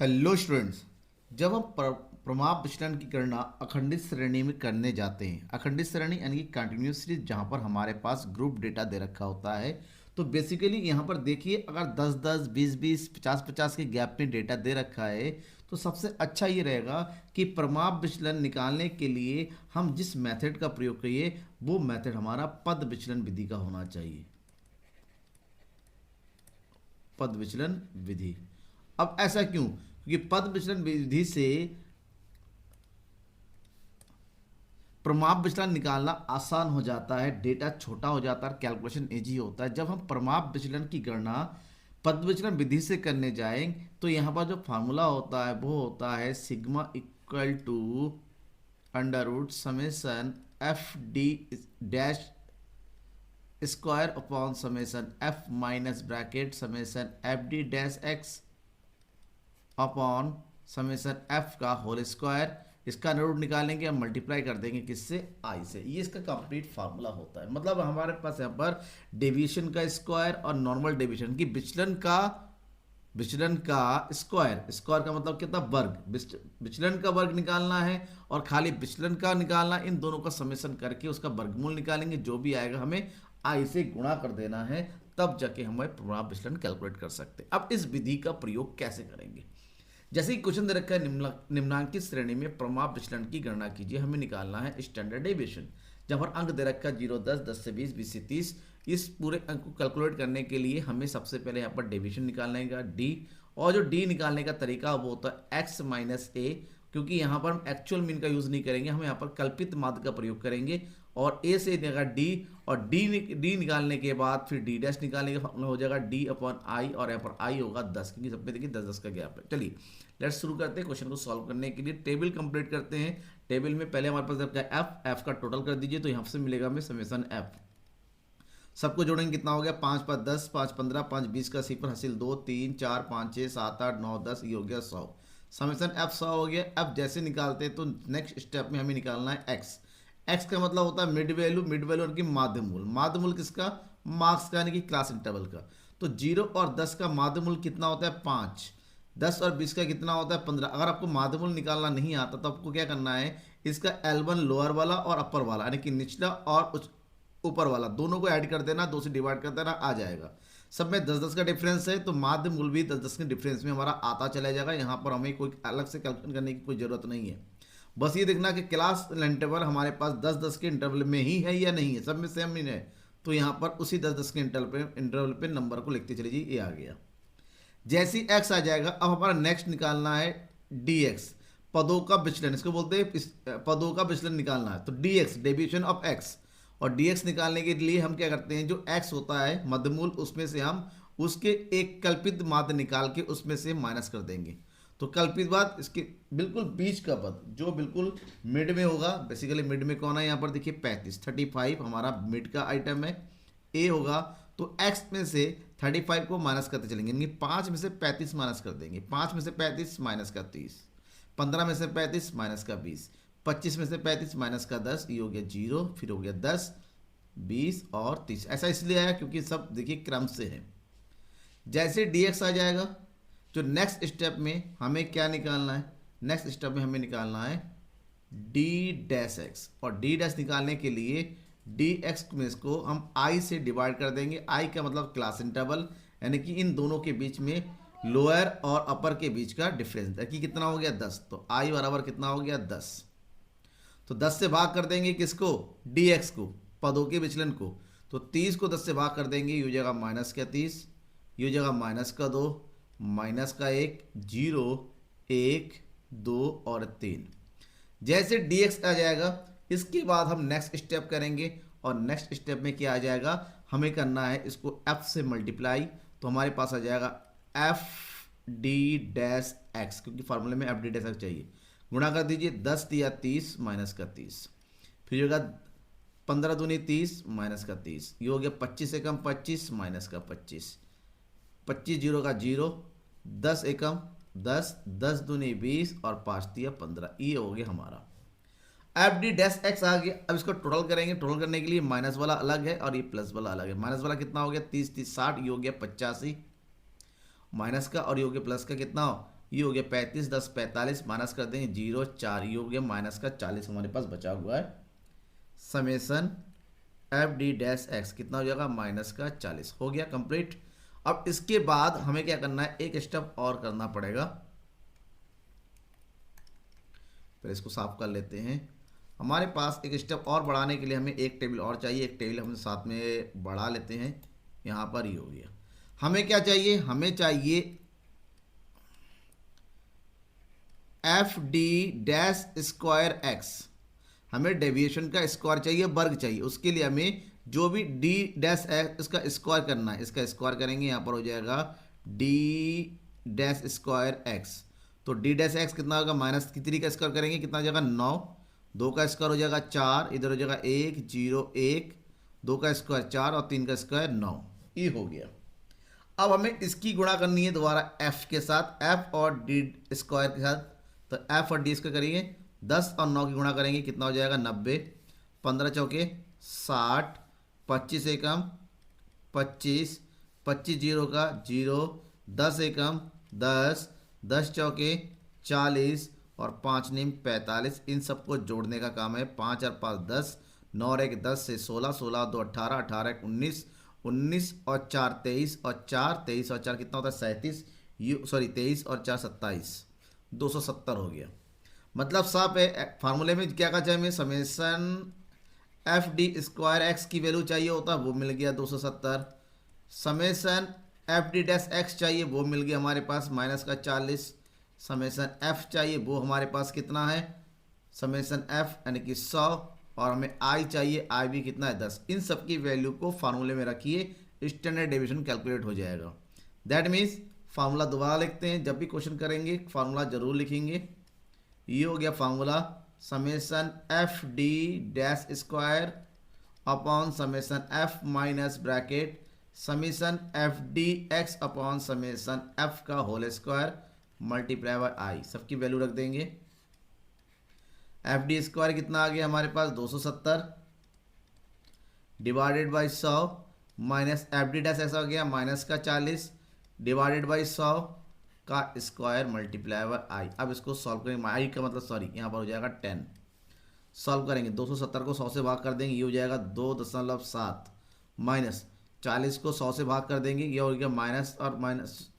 Hello students. जब हम प्रमाप विचलन की गणना अखंडित श्रेणी में करने जाते हैं, अखंडित श्रेणी यानी कि कंटिन्यूस सीरीज, जहां पर हमारे पास ग्रुप डेटा दे रखा होता है, तो बेसिकली यहां पर देखिए, अगर 10-10, 20-20, 50-50 के गैप में डेटा दे रखा है, तो सबसे अच्छा ये रहेगा कि प्रमाप विचलन निकालने के लिए हम जिस मेथड का प्रयोग करिए वो मेथड हमारा पद विचलन विधि का होना चाहिए। पद विचलन विधि। अब ऐसा क्यों? क्योंकि पद विचलन विधि से प्रमाप विचलन निकालना आसान हो जाता है, डेटा छोटा हो जाता है, कैलकुलेशन इजी होता है। जब हम प्रमाप विचलन की गणना पद विचलन विधि से करने जाएंगे तो यहाँ पर जो फार्मूला होता है वो होता है sigma equal to under root summation F D dash square upon summation F minus bracket summation F D dash X upon summation F का होल स्क्वायर। इसका रूट निकालेंगे, हम मल्टीप्लाई कर देंगे किससे? आई से। ये इसका कंप्लीट फार्मूला होता है। मतलब हमारे पास यहाँ पर डेविएशन का स्क्वायर और नॉर्मल डेविएशन की विचलन का स्क्वायर, स्क्वायर का मतलब कितना? वर्ग। विचलन का वर्ग निकालना है और खाली विचलन का निकालना, इन दोनों का समेसन करके उसका वर्गमूल निकालेंगे, जो भी आएगा हमें आई से गुणा कर देना है, तब जाके हम प्रमाप विचलन कैलकुलेट कर सकते हैं। अब इस विधि का प्रयोग कैसे करेंगे? जैसे कि क्वेश्चन दे रखा है, निम्नांकित श्रेणी में प्रमाप विचलन की गणना कीजिए। हमें निकालना है स्टैंडर्ड डेविएशन। जब हर अंक दे रखा है 0, 10, 10 से 20, 20 से 30, इस पूरे अंक को कैलकुलेट करने के लिए हमें सबसे पहले यहाँ पर डेविएशन निकालने का डी, और जो डी निकालने का तरीका वो होता है एक्स माइनस ए, क्योंकि यहाँ पर हम एक्चुअल मीन का यूज़ नहीं करेंगे, हम यहाँ पर कल्पित माध्य का प्रयोग करेंगे। और ए से देगा डी, और डी निकालने के बाद फिर डी डैश निकालने का फॉर्मूला हो जाएगा डी अपॉन आई, और यहाँ पर आई होगा 10, क्योंकि सब में देखिए 10-10 का गैप है। चलिए लेट्स शुरू करते हैं क्वेश्चन को सॉल्व करने के लिए। टेबल कंप्लीट करते हैं। टेबल में पहले हमारे पास एफ, एफ का टोटल कर दीजिए, तो यहाँ से मिलेगा हमें समेसन एफ। सबको जोड़ेंगे, कितना हो गया? 5 5 10, 5 15, 5 20 का सिफर हासिल 2 3 4 5 6 7 8 9 10, ये हो गया 100। समेसन एफ 100 हो गया। अब जैसे निकालते हैं तो नेक्स्ट स्टेप में हमें निकालना है एक्स। एक्स का मतलब होता है मिड वैल्यू, मिड वैल्यू की माध्यमूल। माध्यमूल किसका? मार्क्स का, यानी कि क्लास इंटरवल का। तो 0 और 10 का माध्यमूल कितना होता है? 5। 10 और 20 का कितना होता है? 15। अगर आपको माध्यमूल निकालना नहीं आता तो आपको क्या करना है, इसका L1 लोअर वाला और अपर वाला, यानी कि निचला और ऊपर वाला, दोनों को ऐड कर देना, 2 से डिवाइड कर देना, आ जाएगा। सब में 10-10 का डिफरेंस है, तो माध्य मूल भी 10-10 के डिफरेंस में हमारा आता चला जाएगा। यहाँ पर हमें कोई अलग से कैलकुलेट करने की कोई ज़रूरत नहीं है। बस ये देखना कि क्लास इंटरवल हमारे पास 10-10 के इंटरवल में ही है या नहीं है, सब में सेम ही है। तो यहाँ पर उसी 10-10 के इंटरवल पे नंबर को लिखते चलिए। ये आ गया। जैसी एक्स आ जाएगा, अब हमारा नेक्स्ट निकालना है डी एक्स, पदों का विचलन, इसको बोलते हैं पदों का विचलन निकालना है। तो D x, deviation of x, और डी एक्स निकालने के लिए हम क्या करते हैं, जो एक्स होता है मध्यमूल, उसमें से हम उसके एक कल्पित माध्य निकाल के उसमें से माइनस कर देंगे। तो कल्पित माध्य इसके बिल्कुल बीच का पद, जो बिल्कुल मिड में होगा। बेसिकली मिड में कौन है? यहाँ पर देखिए 35 हमारा मिड का आइटम है, ए होगा। तो एक्स में से 35 को माइनस करते चलेंगे, यानी 5 में से 35 माइनस कर देंगे। 5 में से 35 माइनस का 30, 15 में से 35 माइनस का 20, 25 में से 35 माइनस का 10, ये हो गया 0, फिर हो गया 10, 20 और 30। ऐसा इसलिए आया क्योंकि सब देखिए क्रम से है। जैसे dx आ जाएगा, जो नेक्स्ट स्टेप में हमें क्या निकालना है? नेक्स्ट स्टेप में हमें निकालना है d डैश एक्स, और d डैश निकालने के लिए dx में इसको हम i से डिवाइड कर देंगे। i का मतलब क्लास इंटरवल, यानी कि इन दोनों के बीच में लोअर और अपर के बीच का डिफरेंस, कि कितना हो गया? 10। तो i बराबर कितना हो गया? 10। तो 10 से भाग कर देंगे किसको? dx को, पदों के विचलन को। तो 30 को 10 से भाग कर देंगे, ये हो जाएगा माइनस का 30, ये हो जाएगा माइनस का 2, माइनस का 1, 0, 1, 2 और 3। जैसे dx आ जाएगा, इसके बाद हम नेक्स्ट स्टेप करेंगे, और नेक्स्ट स्टेप में क्या आ जाएगा, हमें करना है इसको f से मल्टीप्लाई। तो हमारे पास आ जाएगा एफ डी डैश एक्स, क्योंकि फार्मूले में एफ डी डैश एक्स चाहिए। गुणा कर दीजिए, 10 दिया 30 माइनस का 30, फिर होगा 15 दूनी 30 माइनस का 30, ये हो गया 25 एकम 25 माइनस का 25, 25 0 का 0, 10 एकम 10, 10 दूनी 20 और 5 दिया 15, ये हो गया हमारा एफ डी डैश एक्स आ गया। अब इसको टोटल करेंगे। टोटल करने के लिए माइनस वाला अलग है और ये प्लस वाला अलग है। माइनस वाला कितना हो गया? 30 30 60, ये हो गया 85 माइनस का, और ये हो गया प्लस का कितना हो? ये हो गया 35, 10 45, माइनस कर देंगे 0 4, ये हो गया माइनस का 40 हमारे पास बचा हुआ है। Summation F D dash x कितना हो जाएगा, माइनस का 40 हो गया कंप्लीट। अब इसके बाद हमें क्या करना है, एक स्टेप और करना पड़ेगा। फिर इसको साफ कर लेते हैं। हमारे पास एक स्टेप और बढ़ाने के लिए हमें एक टेबल और चाहिए, एक टेबल हम साथ में बढ़ा लेते हैं। यहाँ पर ही हो गया। हमें क्या चाहिए, हमें चाहिए F D dash square x. हमें डेविएशन का स्क्वायर चाहिए, वर्ग चाहिए। उसके लिए हमें जो भी डी डैश एक्स इसका स्क्वायर करना है, इसका स्क्वायर करेंगे, यहाँ पर हो जाएगा डी डैश स्क्वायर एक्स। तो डी डैश एक्स कितना होगा, माइनस की 3 का स्क्वायर करेंगे कितना हो जाएगा 9, 2 का स्क्वायर हो जाएगा 4, इधर हो जाएगा 1 0 1, 2 का स्क्वायर 4 और 3 का स्क्वायर 9, ये हो गया। अब हमें इसकी गुणा करनी है दोबारा एफ के साथ, एफ और डी स्क्वायर के साथ। तो एफ और डी स्क्वायर करेंगे, 10 और 9 की गुणा करेंगे कितना हो जाएगा 90, 15 चौके 60, 25 एकम 25, 25 जीरो का 0, 10 एकम 10, 10 चौके 40 और 5 नीम 45। इन सबको जोड़ने का काम है। 5 और 5 10, 9 और 1 10 से 16, 16 और 2 18, 18 1 19, 19 और 4 23 और 4 23 और 4 कितना होता है 37, यू सॉरी 23 और 4 27, 270 हो गया। मतलब साफ है, फार्मूले में क्या का चाहिए, summation F D square x की वैल्यू चाहिए होता, वो मिल गया 270। Summation F D dash x चाहिए, वो मिल गया हमारे पास माइनस का 40। समेसन एफ चाहिए, वो हमारे पास कितना है, समेसन एफ यानी कि 100, और हमें आई चाहिए, आई भी कितना है 10। इन सब की वैल्यू को फार्मूले में रखिए, स्टैंडर्ड डेविएशन कैलकुलेट हो जाएगा। दैट मीन्स फार्मूला दोबारा लिखते हैं, जब भी क्वेश्चन करेंगे फार्मूला जरूर लिखेंगे। ये हो गया formula, summation F D dash square upon summation F minus bracket summation F D x upon summation F का होल स्क्वायर मल्टीप्लाई बाय आई। सबकी वैल्यू रख देंगे। एफ डी स्क्वायर कितना आ गया हमारे पास 270 divided by 100 minus F D dash X आ गया माइनस का 40 डिवाइडेड बाई 100 का स्क्वायर मल्टीप्लाई बाय आई। अब इसको सॉल्व करेंगे, आई का मतलब सॉरी यहाँ पर हो जाएगा 10। सॉल्व करेंगे, 270 को 100 से भाग कर देंगे, ये हो जाएगा 2.7 माइनस 40 को 100 से भाग कर देंगे, ये हो गया माइनस और माइनस,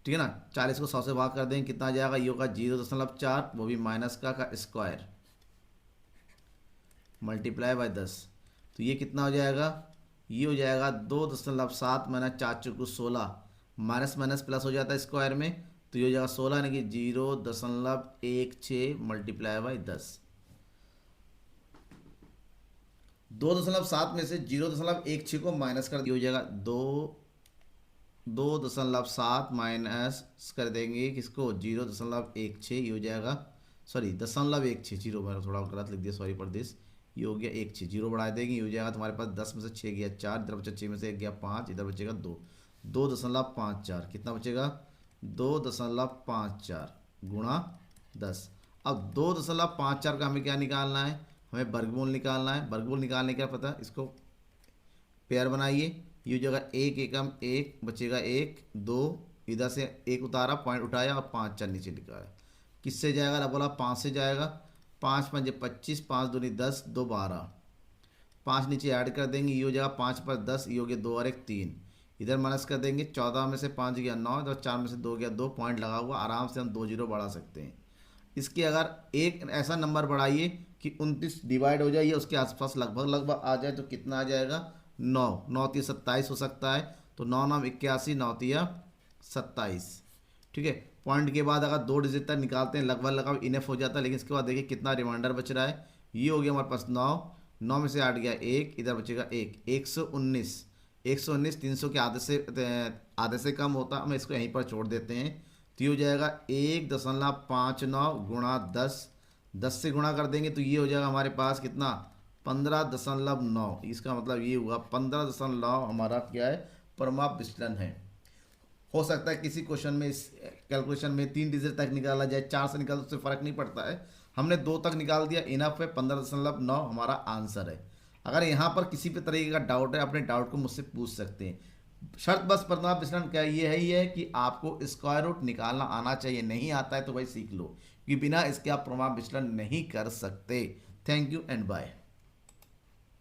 ठीक है ना। 40 को 100 से भाग कर देंगे कितना आ जाएगा, ये होगा 0.4, वो भी माइनस का स्क्वायर मल्टीप्लाई बाय 10। तो ये कितना हो जाएगा, ये हो जाएगा 2.7 माइनस 4 चौको 16, माइनस माइनस प्लस हो जाता है स्क्वायर में, तो ये हो जाएगा 16 यानी कि 0.16 मल्टीप्लाई बाई 10। 2.7 में से 0.16 को माइनस कर दिया, हो जाएगा 2.7 माइनस कर देंगे किसको 0.16, ये हो जाएगा सॉरी 0.16, जीरो मैंने थोड़ा गलत लिख दिया, सॉरी फॉर दिस। ये हो गया 16, जीरो बढ़ा देंगे, ये हो जाएगा तुम्हारे पास 10 में से 6 गया 4, इधर बचा 6 में से 1 गया 5, इधर बचेगा 2, 2.54, कितना बचेगा 2.54 गुणा 10। अब 2.54 का हमें क्या निकालना है, हमें वर्गमूल निकालना है। वर्गमूल निकालने का पता, इसको पेयर बनाइए, ये जगह 1 एकम 1 बचेगा 1 2, इधर से 1 उतारा, पॉइंट उठाया और 5 4 नीचे निकाला। किससे जाएगा, बोला 5 से जाएगा, 5 5 25, 5 दूनी 10, 2 12, 5 नीचे ऐड कर देंगे, ये हो जाएगा 5 पर 10, ये हो गया 2 और 1 3, इधर माइनस कर देंगे, 14 में से 5 गया 9, इधर 4 में से 2 गया 2, पॉइंट लगा हुआ, आराम से हम 2 जीरो बढ़ा सकते हैं। इसके अगर एक ऐसा नंबर बढ़ाइए कि 29 डिवाइड हो जाए, उसके आसपास लगभग आ जाए, तो कितना आ जाएगा 9, 9 3 27 हो सकता है, तो 9 9 81, 9 3 27, ठीक है। पॉइंट के बाद अगर 2 डिजिट तक निकालते हैं लगभग इनफ हो जाता है, लेकिन इसके बाद देखिए कितना रिमाइंडर बच रहा है, ये हो गया हमारे पास 9, 9 में से 8 गया 1, इधर बचेगा 1, 119, 119 300 के आधे से कम होता, हम इसको यहीं पर छोड़ देते हैं, तो ये हो जाएगा 1.59 गुणा 10, 10 से गुणा कर देंगे तो ये हो जाएगा हमारे पास कितना 15.9। इसका मतलब ये हुआ 15.9 हमारा क्या है, परमाप विचलन है। हो सकता है किसी क्वेश्चन में, इस कैलकुलेशन में 3 डिजिट तक निकाला जाए, 4 से निकाल, उससे फ़र्क नहीं पड़ता है, हमने 2 तक निकाल दिया, इनफ है, 15.9 हमारा आंसर है। अगर यहाँ पर किसी भी तरीके का डाउट है, अपने डाउट को मुझसे पूछ सकते हैं। शर्त बस प्रमाप विचलन का ये है, ये है कि आपको स्क्वायर रूट निकालना आना चाहिए, नहीं आता है तो भाई सीख लो, कि बिना इसके आप प्रमाप विचलन नहीं कर सकते। Thank you and bye.